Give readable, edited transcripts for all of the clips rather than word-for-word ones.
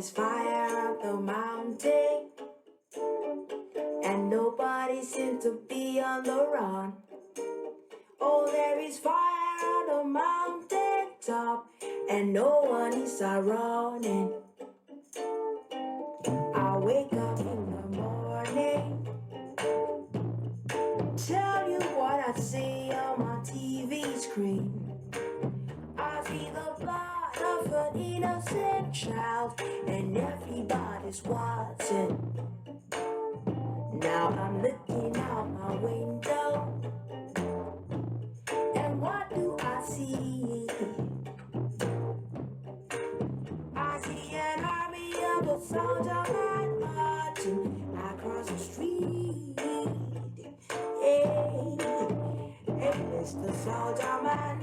is fire up the mountain, and nobody seems to be on the run. Oh, there is fire on the mountain top, and no one is running. I wake up in the morning, tell you what I see on my TV screen. I see the blood of an innocent child, and everybody's watching. Now I'm looking out my window, and what do I see? I see an army of a soldier man marching across the street. Hey, hey, Mr. Soldier Man,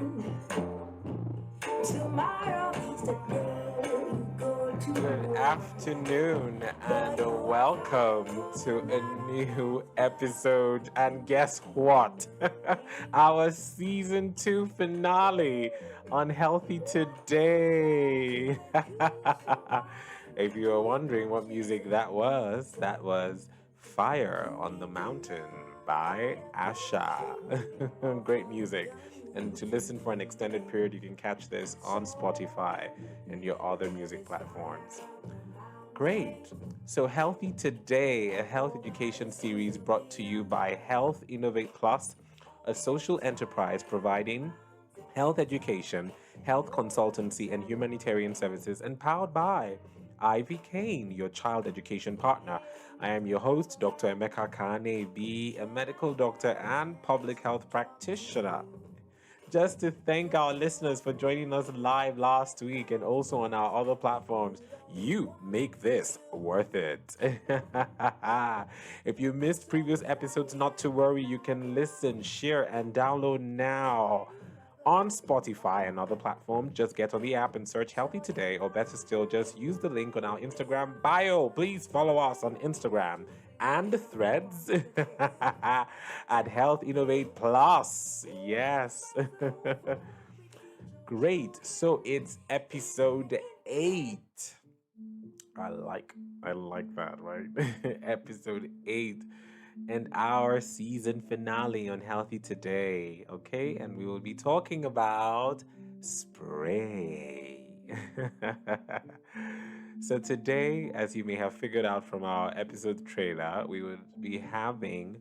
tomorrow is the day you go to Good war. afternoon and welcome to a new episode. And guess what? Our season 2 finale on Healthy Today. If you were wondering what music that was Fire on the Mountain by Asha. Great music. And to listen for an extended period, you can catch this on Spotify and your other music platforms. Great. So, Healthy Today, a health education series brought to you by Health Innovate Plus, a social enterprise providing health education, health consultancy, and humanitarian services, and powered by Ivy Kane, your child education partner. I am your host, Dr. Emeka Kane, a medical doctor and public health practitioner. Just to thank our listeners for joining us live last week and also on our other platforms. You make this worth it. If you missed previous episodes, not to worry, you can listen, share, and download now. On Spotify and other platforms, just get on the app and search Healthy Today, or better still, just use the link on our Instagram bio. Please follow us on Instagram and Threads at Health Innovate Plus. Yes. Great. So it's episode 8. I like that, right? Episode 8 and our season finale on Healthy Today, okay? And we will be talking about spray. So today, as you may have figured out from our episode trailer, we would be having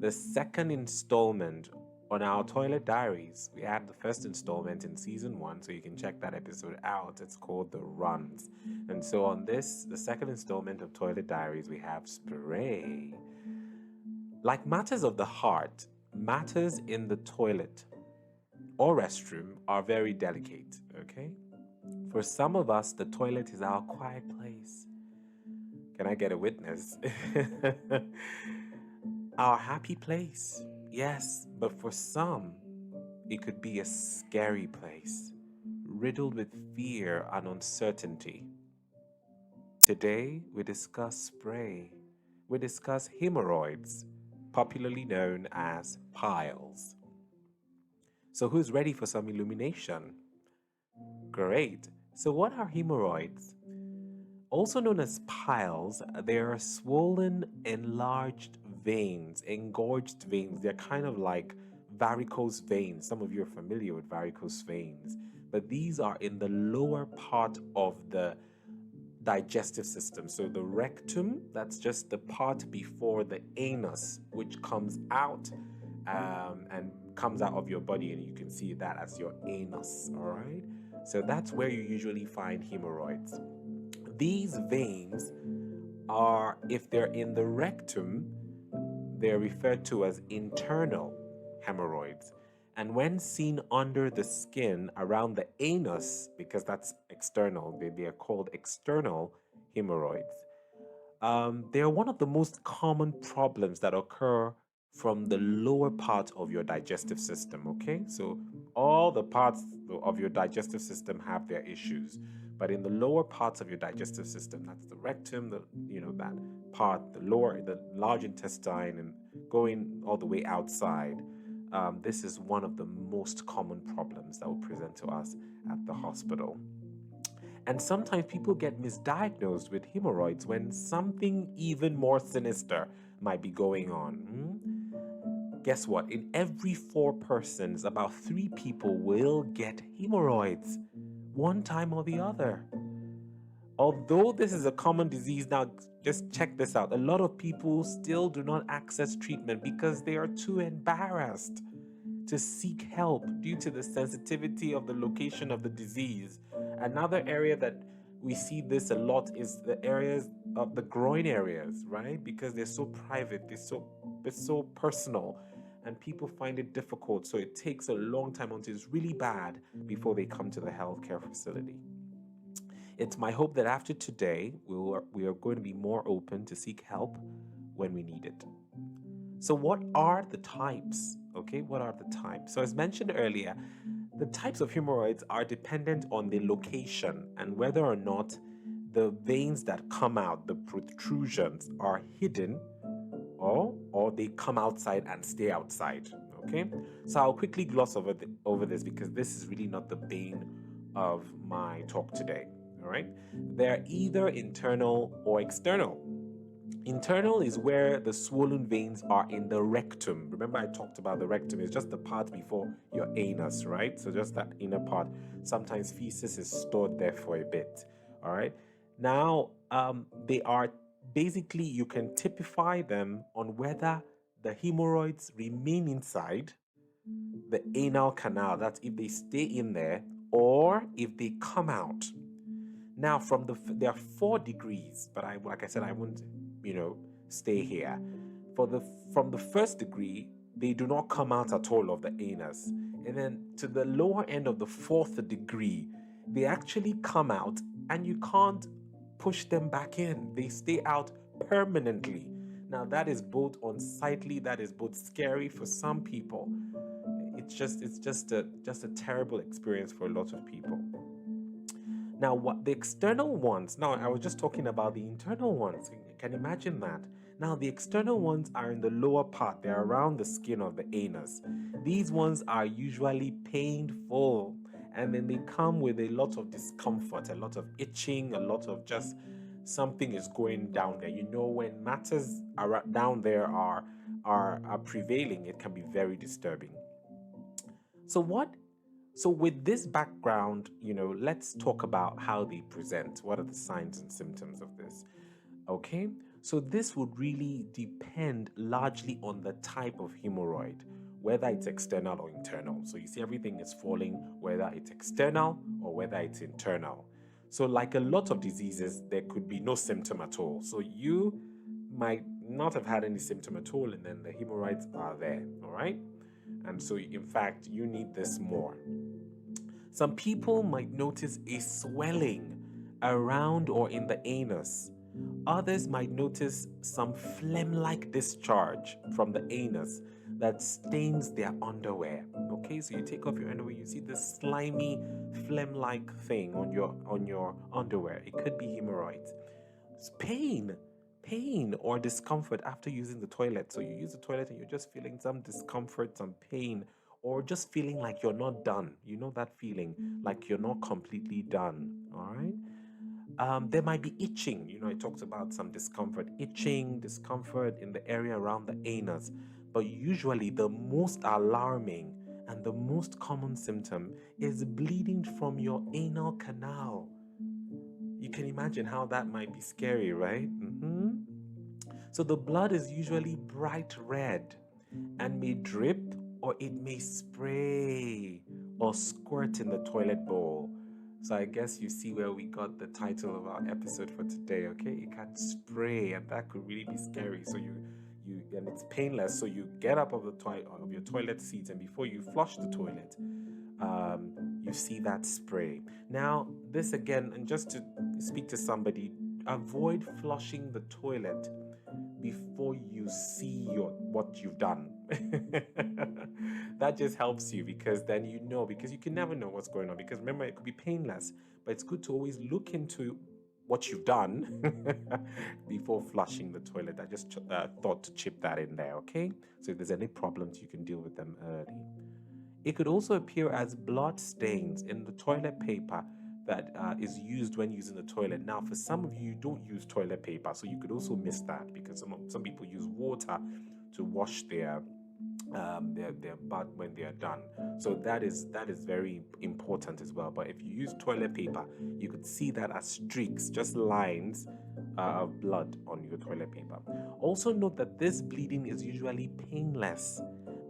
the second installment on our Toilet Diaries. We had the first installment in season 1, so you can check that episode out. It's called The Runs. And so on this, the second installment of Toilet Diaries, we have spray. Like matters of the heart, matters in the toilet or restroom are very delicate, okay? For some of us, the toilet is our quiet place. Can I get a witness? Our happy place, yes, but for some, it could be a scary place, riddled with fear and uncertainty. Today, we discuss spray. We discuss hemorrhoids, popularly known as piles. So, who's ready for some illumination? Great. So, what are hemorrhoids? Also known as piles, they are swollen, enlarged veins, engorged veins. They're kind of like varicose veins. Some of you are familiar with varicose veins, but these are in the lower part of the digestive system. So the rectum, that's just the part before the anus, which comes out and comes out of your body, and you can see that as your anus, all right? So that's where you usually find hemorrhoids. These veins are, if they're in the rectum, they're referred to as internal hemorrhoids. And when seen under the skin around the anus, because that's external, they are called external hemorrhoids. They're one of the most common problems that occur from the lower part of your digestive system, okay? So all the parts of your digestive system have their issues, but in the lower parts of your digestive system, that's the rectum, that part, the large intestine, and going all the way outside, this is one of the most common problems that will present to us at the hospital. And sometimes people get misdiagnosed with hemorrhoids when something even more sinister might be going on. Guess what? In every 4 persons, about 3 people will get hemorrhoids one time or the other. Although this is a common disease, now just check this out. A lot of people still do not access treatment because they are too embarrassed to seek help due to the sensitivity of the location of the disease. Another area that we see this a lot is the areas of the groin areas, right? Because they're so private, they're so personal, and people find it difficult. So it takes a long time until it's really bad before they come to the healthcare facility. It's my hope that after today, we are going to be more open to seek help when we need it. So, what are the types? Okay, what are the types? So, as mentioned earlier, the types of hemorrhoids are dependent on the location and whether or not the veins that come out, the protrusions, are hidden or they come outside and stay outside. Okay, so I'll quickly gloss over this because this is really not the bane of my talk today. All right, they're either internal or external. Internal is where the swollen veins are in the rectum. Remember, I talked about the rectum. It's just the part before your anus, right? So just that inner part. Sometimes feces is stored there for a bit. All right. Now, they are basically, you can typify them on whether the hemorrhoids remain inside the anal canal. That's if they stay in there or if they come out. Now, there are 4 degrees, but like I said, I won't, stay here. From the first degree, they do not come out at all of the anus, and then to the lower end of the 4th degree, they actually come out, and you can't push them back in. They stay out permanently. Now, that is both unsightly, that is both scary for some people. It's just a terrible experience for a lot of people. Now, what the external ones, now I was just talking about the internal ones. Can you imagine that? Now, the external ones are in the lower part, they're around the skin of the anus. These ones are usually painful, and then they come with a lot of discomfort, a lot of itching, a lot of just something is going down there. When matters are down there are prevailing, it can be very disturbing. So with this background, let's talk about how they present. What are the signs and symptoms of this? Okay, so this would really depend largely on the type of hemorrhoid, whether it's external or internal. So you see everything is falling, whether it's external or whether it's internal. So like a lot of diseases, there could be no symptom at all. So you might not have had any symptom at all, and then the hemorrhoids are there, all right? And so in fact, you need this more. Some people might notice a swelling around or in the anus. Others might notice some phlegm-like discharge from the anus that stains their underwear. Okay, so you take off your underwear, you see this slimy phlegm-like thing on your underwear. It could be hemorrhoids. It's pain or discomfort after using the toilet. So you use the toilet and you're just feeling some discomfort, some pain, or just feeling like you're not done. You know that feeling like you're not completely done. All right. There might be itching. I talked about some discomfort, discomfort in the area around the anus. But usually the most alarming and the most common symptom is bleeding from your anal canal. You can imagine how that might be scary, right? So the blood is usually bright red and may drip or it may spray or squirt in the toilet bowl. So I guess you see where we got the title of our episode for today, okay? It can spray, and that could really be scary. So you and it's painless. So you get up of your toilet seat, and before you flush the toilet, you see that spray. Now, this again, and just to speak to somebody, avoid flushing the toilet before you see what you've done. That just helps you, because then because you can never know what's going on, because remember, it could be painless, but it's good to always look into what you've done before flushing the toilet. I just thought to chip that in there, okay? So if there's any problems, you can deal with them early. It could also appear as blood stains in the toilet paper that is used when using the toilet. Now, for some of you, you don't use toilet paper, so you could also miss that because some people use water to wash their butt when they are done. So that is very important as well. But if you use toilet paper, you could see that as streaks, just lines of blood on your toilet paper. Also note that this bleeding is usually painless,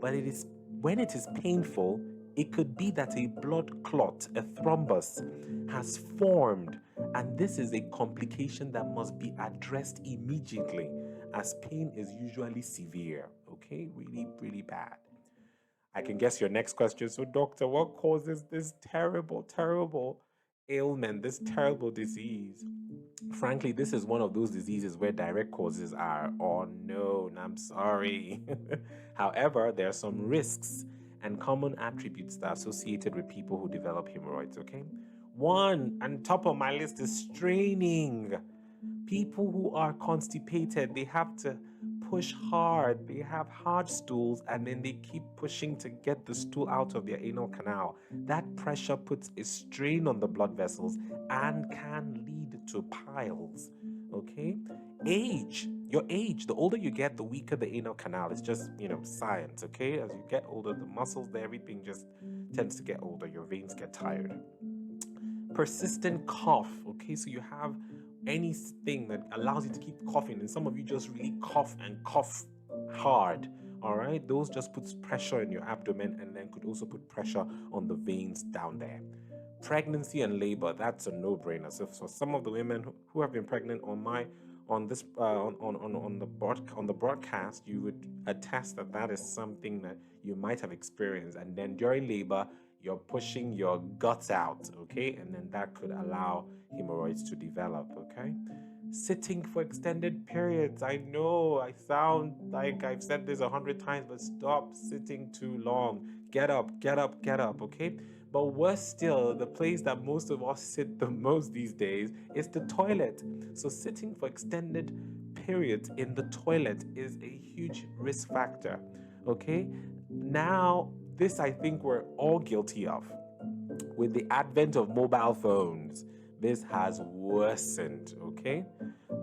but it is when it is painful, it could be that a blood clot, a thrombus, has formed, and this is a complication that must be addressed immediately as pain is usually severe, okay? Really, really bad. I can guess your next question. So, doctor, what causes this terrible, terrible ailment, this terrible disease? Frankly, this is one of those diseases where direct causes are unknown. I'm sorry. However, there are some risks and common attributes that are associated with people who develop hemorrhoids, okay? One, and top of my list, is straining. People who are constipated, they have to push hard. They have hard stools and then they keep pushing to get the stool out of their anal canal. That pressure puts a strain on the blood vessels and can lead to piles. Okay? Your age, the older you get, the weaker the anal canal. It's just, science, okay? As you get older, the muscles, everything just tends to get older. Your veins get tired. Persistent cough, okay? So you have anything that allows you to keep coughing, and some of you just really cough and cough hard. All right, those just puts pressure in your abdomen and then could also put pressure on the veins down there. Pregnancy and labor, that's a no-brainer. So for some of the women who have been pregnant on this on the broadcast, you would attest that that is something that you might have experienced. And then during labor, you're pushing your guts out, okay, and then that could allow hemorrhoids to develop, okay. Sitting for extended periods. I know I sound like I've said this 100 times, but stop sitting too long. Get up, get up, get up, okay? But worse still, the place that most of us sit the most these days is the toilet. So sitting for extended periods in the toilet is a huge risk factor, okay? Now, this I think we're all guilty of. With the advent of mobile phones, this has worsened, okay?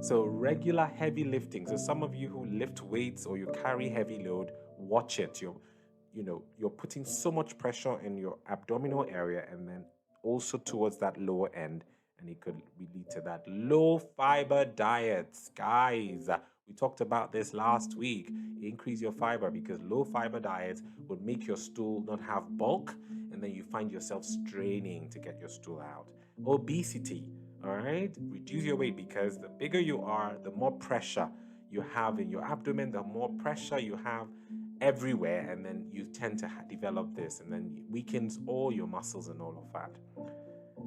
So regular heavy lifting. So some of you who lift weights or you carry heavy load, watch it. You're putting so much pressure in your abdominal area and then also towards that lower end, and it could lead to that. Low fiber diets, guys. We talked about this last week. Increase your fiber because low fiber diets would make your stool not have bulk, and then you find yourself straining to get your stool out. Obesity, all right? Reduce your weight because the bigger you are, the more pressure you have in your abdomen, the more pressure you have everywhere, and then you tend to develop this, and then it weakens all your muscles and all of that.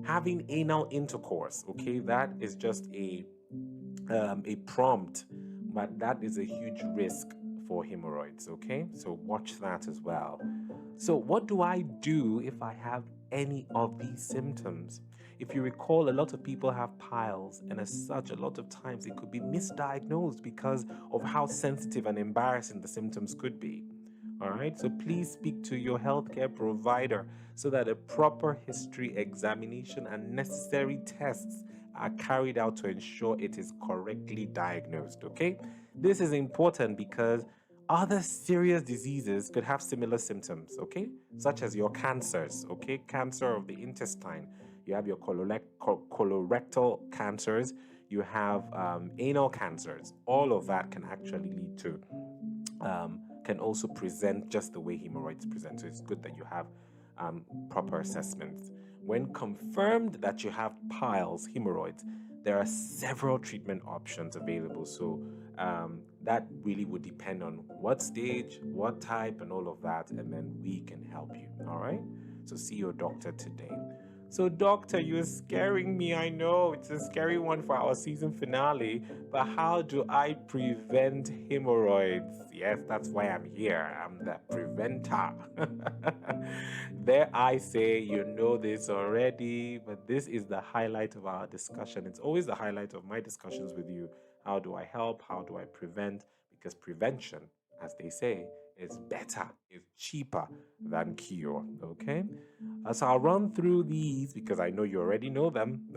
Having anal intercourse, okay, that is just a prompt, but that is a huge risk for hemorrhoids, okay? So watch that as well. So what do I do if I have any of these symptoms? If you recall, a lot of people have piles, and as such, a lot of times it could be misdiagnosed because of how sensitive and embarrassing the symptoms could be. All right, so please speak to your healthcare provider so that a proper history examination and necessary tests are carried out to ensure it is correctly diagnosed. Okay, this is important because other serious diseases could have similar symptoms, okay, such as your cancers, okay, cancer of the intestine, you have your colorectal cancers, you have anal cancers. All of that can actually lead to can also present just the way hemorrhoids present. So it's good that you have proper assessments. When confirmed that you have piles, hemorrhoids, there are several treatment options available. So that really would depend on what stage, what type, and all of that, and then we can help you. All right? So see your doctor today. So, doctor, you're scaring me. I know it's a scary one for our season finale, but how do I prevent hemorrhoids? Yes, that's why I'm here. I'm the preventer. There I say, you know this already, but this is the highlight of our discussion. It's always the highlight of my discussions with you. How do I help? How do I prevent? Because prevention, as they say, is better, is cheaper than cure. Okay. So I'll run through these because I know you already know them.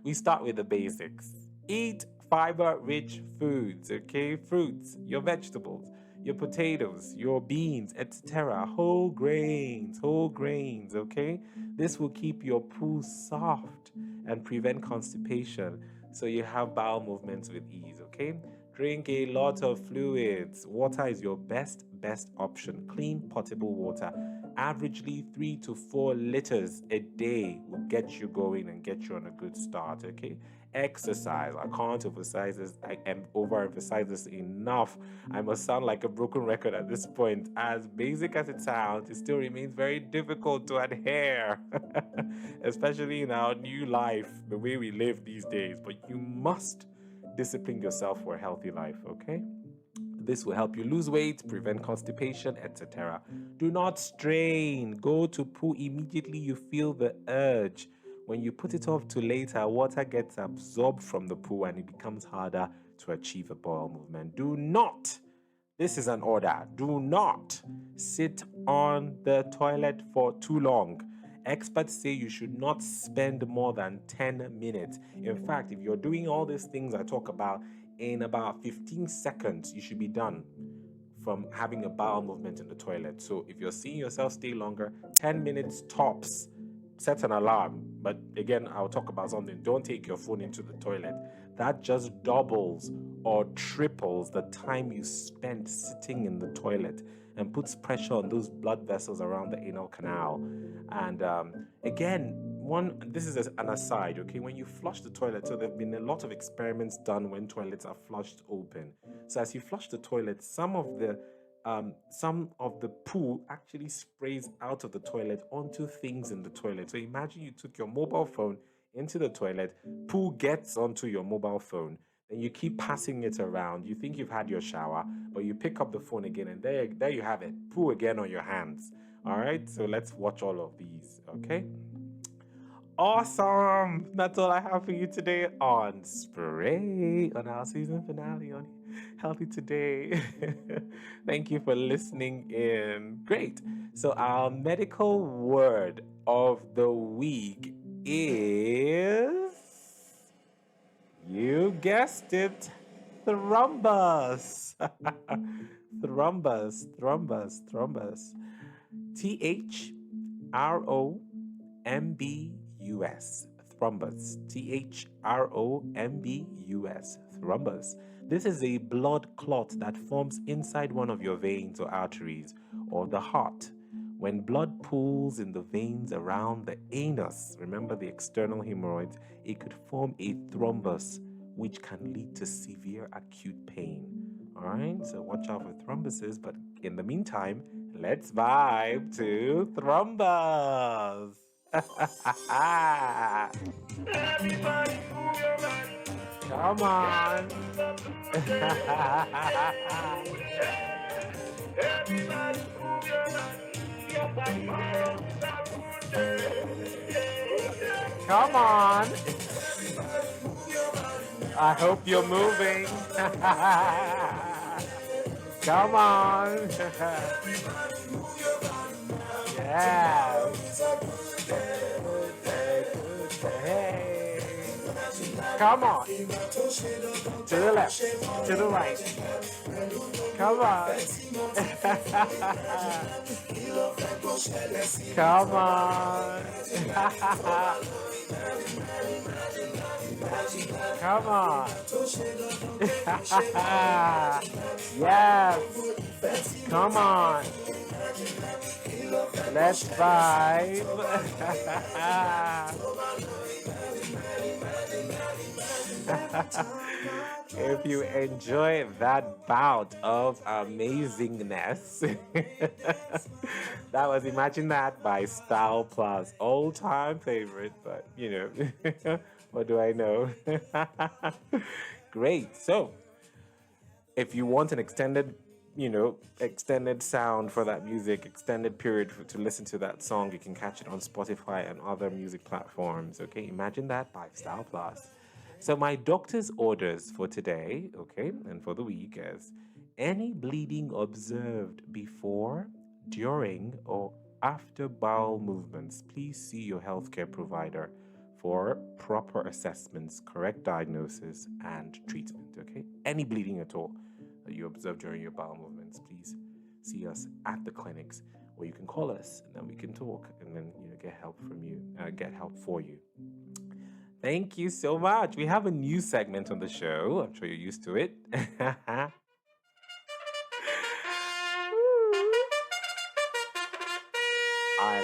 We start with the basics. Eat fiber rich foods, okay? Fruits, your vegetables, your potatoes, your beans, etc. Whole grains, okay? This will keep your poo soft and prevent constipation so you have bowel movements with ease, okay? Drink a lot of fluids. Water is your best option. Clean, potable water. Averagely 3 to 4 liters a day will get you going and get you on a good start, okay? Exercise. I can't emphasize this. I am overemphasize this enough. I must sound like a broken record at this point. As basic as it sounds, it still remains very difficult to adhere, especially in our new life, the way we live these days. But you must discipline yourself for a healthy life, okay? This will help you lose weight, prevent constipation, etc. Do not strain. Go to poo immediately you feel the urge. When you put it off to later, water gets absorbed from the poo and it becomes harder to achieve a bowel movement. Do not, this is an order, do not sit on the toilet for too long. Experts say you should not spend more than 10 minutes. In fact, if you're doing all these things I talk about, in about 15 seconds, you should be done from having a bowel movement in the toilet. So if you're seeing yourself stay longer, 10 minutes tops. Set an alarm. But again, I'll talk about something. Don't take your phone into the toilet. That just doubles or triples the time you spend sitting in the toilet and puts pressure on those blood vessels around the anal canal. And again, this is an aside, okay? When you flush the toilet, so there have been a lot of experiments done when toilets are flushed open. So as you flush the toilet, some of the poo actually sprays out of the toilet onto things in the toilet. So imagine you took your mobile phone into the toilet, poo gets onto your mobile phone, then you keep passing it around. You think you've had your shower, but you pick up the phone again, and there you have it, poo again on your hands. All right, so let's watch all of these, okay? Awesome! That's all I have for you today on Spray, on our season finale on Healthy Today. Thank you for listening in. Great. So, our medical word of the week is, you guessed it, thrombus. Thrombus. THROMBUS. Thrombus. THROMBUS. Thrombus. This is a blood clot that forms inside one of your veins or arteries or the heart. When blood pools in the veins around the anus, remember the external hemorrhoids, it could form a thrombus, which can lead to severe acute pain. All right, so watch out for thrombuses, but in the meantime, let's vibe to thrombus. Everybody move your body. Come on. Everybody move your body. Your body moves. Come on. I hope you're moving. Come on. Yeah. Hey. Come on. To the left. To the right. Come on. Come on. Come on. Yes. Come on. Let's vibe. If you enjoy that bout of amazingness, that was Imagine That by Style Plus. All-time favorite, but you know, what do I know? Great. So, if you want an extended sound for that music, extended period to listen to that song, you can catch it on Spotify and other music platforms. Okay, Imagine That by Style Plus. So my doctor's orders for today, okay, and for the week is Any bleeding observed before, during, or after bowel movements, please see your healthcare provider for proper assessments, correct diagnosis, and treatment. Okay? Any bleeding at all that you observe during your bowel movements, please see us at the clinics, or you can call us and then we can talk and then get help from you, get help for you. Thank you so much. We have a new segment on the show. I'm sure you're used to it. I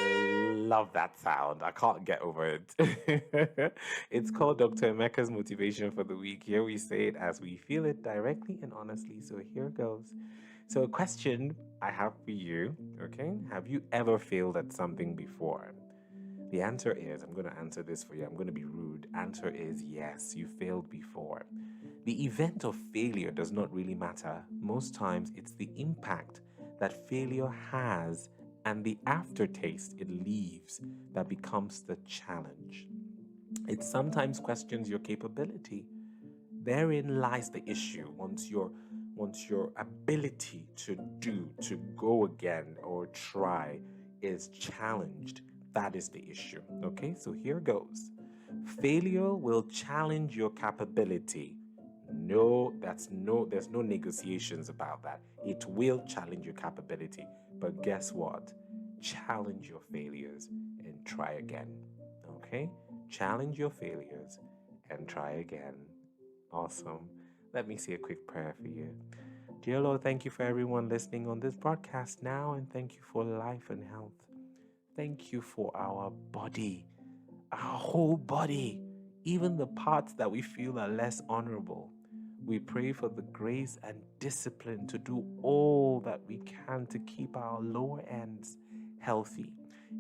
love that sound. I can't get over it. It's called Dr. Emeka's Motivation for the Week. Here we say it as we feel it directly and honestly. So here goes. So, a question I have for you, okay? Have you ever failed at something before? The answer is, I'm going to answer this for you. I'm going to be rude. Answer is yes, you failed before. The event of failure does not really matter. Most times, it's the impact that failure has and the aftertaste it leaves that becomes the challenge. It sometimes questions your capability. Therein lies the issue. Once your ability to go again or try is challenged, that is the issue. Okay, so here goes. Failure will challenge your capability. There's no negotiations about that. It will challenge your capability. But guess what? Challenge your failures and try again. Okay? Challenge your failures and try again. Awesome. Let me say a quick prayer for you. Dear Lord, thank you for everyone listening on this broadcast now, and thank you for life and health. Thank you for our body, our whole body, even the parts that we feel are less honorable. We pray for the grace and discipline to do all that we can to keep our lower ends healthy,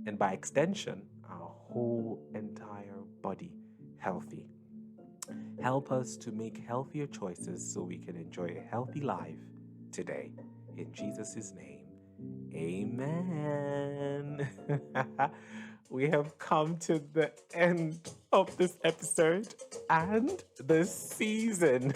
and by extension, our whole entire body healthy. Help us to make healthier choices so we can enjoy a healthy life today. In Jesus' name, amen. We have come to the end of this episode and the season.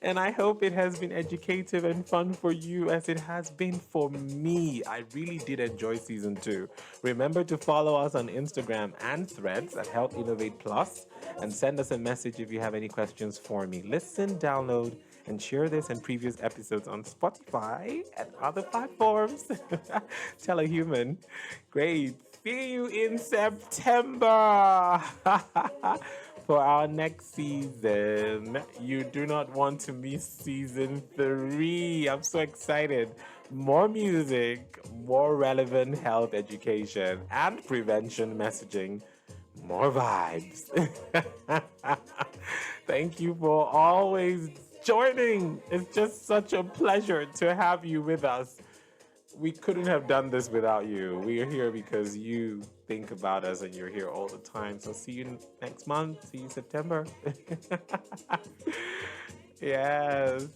And I hope it has been educative and fun for you as it has been for me. I really did enjoy season 2. Remember to follow us on Instagram and Threads at Health Innovate Plus and send us a message if you have any questions for me. Listen, download, and share this and previous episodes on Spotify and other platforms. Tell a human. Great. See you in September for our next season. You do not want to miss season 3. I'm so excited. More music, more relevant health education and prevention messaging. More vibes. Thank you for always joining. It's just such a pleasure to have you with us. We couldn't have done this without you. We are here because you think about us and you're here all the time. So see you next month. See you September. Yes.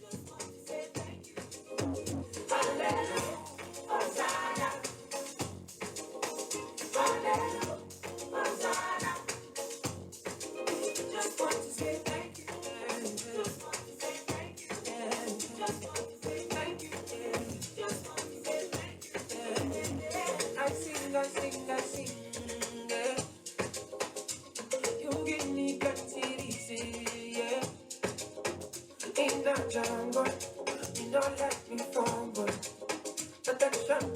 I sing, yeah. You give me guts, yeah. In the jungle, you don't let me forward. Attention.